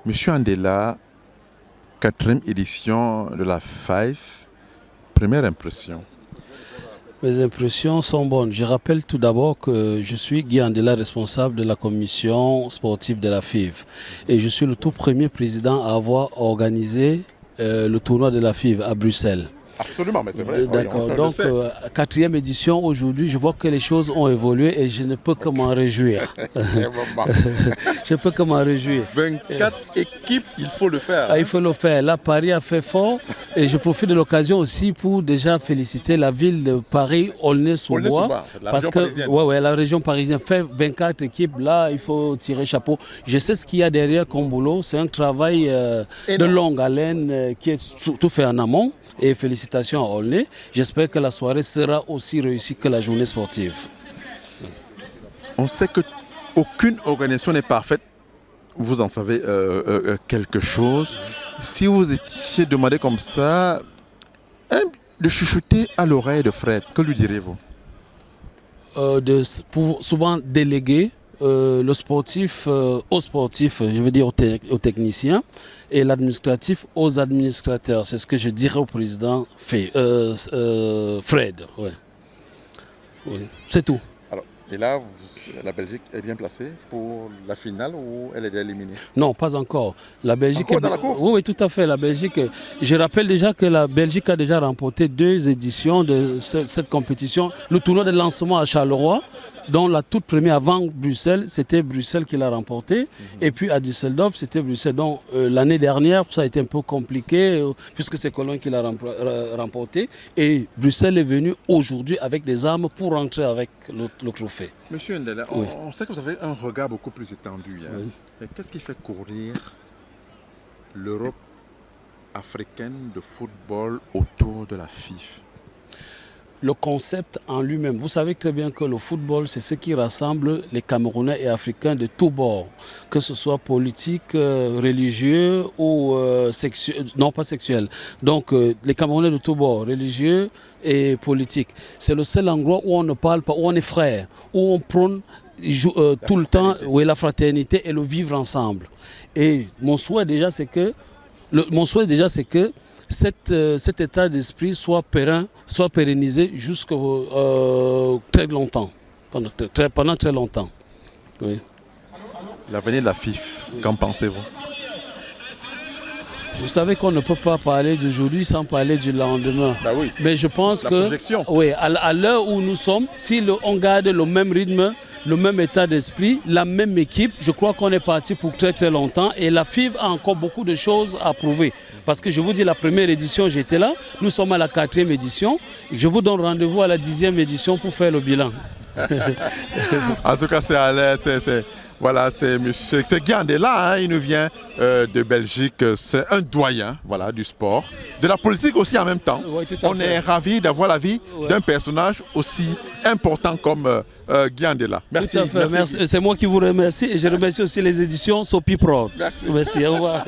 Monsieur Andela, 4e édition de la FIFE, première impression. Mes impressions sont bonnes. Je rappelle tout d'abord que je suis Guy Andela, responsable de la commission sportive de la FIV. Et je suis le tout premier président à avoir organisé le tournoi de la FIV à Bruxelles. Absolument, mais c'est vrai. D'accord. Donc, 4e édition, aujourd'hui, je vois que les choses ont évolué et je ne peux que m'en réjouir. Je peux que m'en réjouir. 24 équipes, il faut le faire. Ah, il faut le faire. Là, Paris a fait fort et je profite de l'occasion aussi pour déjà féliciter la ville de Paris, Aulnay-sous-Bois. Parce que la région parisienne fait 24 équipes. Là, il faut tirer chapeau. Je sais ce qu'il y a derrière comme boulot. C'est un travail de longue haleine qui est surtout fait en amont. Et félicitations à Aulnay. J'espère que la soirée sera aussi réussie que la journée sportive. On sait qu'aucune organisation n'est parfaite. Vous en savez quelque chose. Si vous étiez demandé comme ça, de chuchoter à l'oreille de Fred, que lui direz-vous? Pour souvent déléguer le sportif aux sportifs, je veux dire aux techniciens, et l'administratif aux administrateurs. C'est ce que je dirais au président Fred. Ouais. Oui. C'est tout. Alors, et là, la Belgique est bien placée pour la finale ou elle est déjà éliminée? Non, pas encore. La Belgique encore dans la course? Oui, tout à fait. La Belgique. Je rappelle déjà que la Belgique a déjà remporté 2 éditions de cette compétition. Le tournoi de lancement à Charleroi, dont la toute première avant Bruxelles, c'était Bruxelles qui l'a remporté. Et puis à Düsseldorf, c'était Bruxelles. Donc l'année dernière, ça a été un peu compliqué puisque c'est Cologne qui l'a remporté. Et Bruxelles est venu aujourd'hui avec des armes pour rentrer avec le trophée. Monsieur Ndela, Oui. on sait que vous avez un regard beaucoup plus étendu. Hein. Oui. Qu'est-ce qui fait courir l'Europe africaine de football autour de la FIF? Le concept en lui-même. Vous savez très bien que le football, c'est ce qui rassemble les Camerounais et Africains de tous bords, que ce soit politique, religieux ou sexuel, non pas sexuel. Donc les Camerounais de tous bords, religieux et politique. C'est le seul endroit où on ne parle pas, où on est frères, où on prône tout le temps la fraternité et le vivre ensemble. Et mon souhait déjà, c'est que cet état d'esprit soit pérennisé jusqu'à très longtemps, pendant très longtemps. Oui. L'avenir de la FIF, qu'en pensez-vous? Vous savez qu'on ne peut pas parler d'aujourd'hui sans parler du lendemain. Bah oui. Mais je pense que oui, à l'heure où nous sommes, si on garde le même rythme, le même état d'esprit, la même équipe, je crois qu'on est parti pour très très longtemps et la FIV a encore beaucoup de choses à prouver. Parce que je vous dis, la première édition, j'étais là, nous sommes à la 4e édition, je vous donne rendez-vous à la 10e édition pour faire le bilan. En tout cas, c'est Guy Andela, hein, il nous vient de Belgique, c'est un doyen du sport, de la politique aussi en même temps. Oui, on est ravis d'avoir l'avis d'un personnage aussi important comme Guy Andela. Merci. Merci. C'est moi qui vous remercie et je remercie aussi les éditions Sopi Pro. Merci. Merci, au revoir.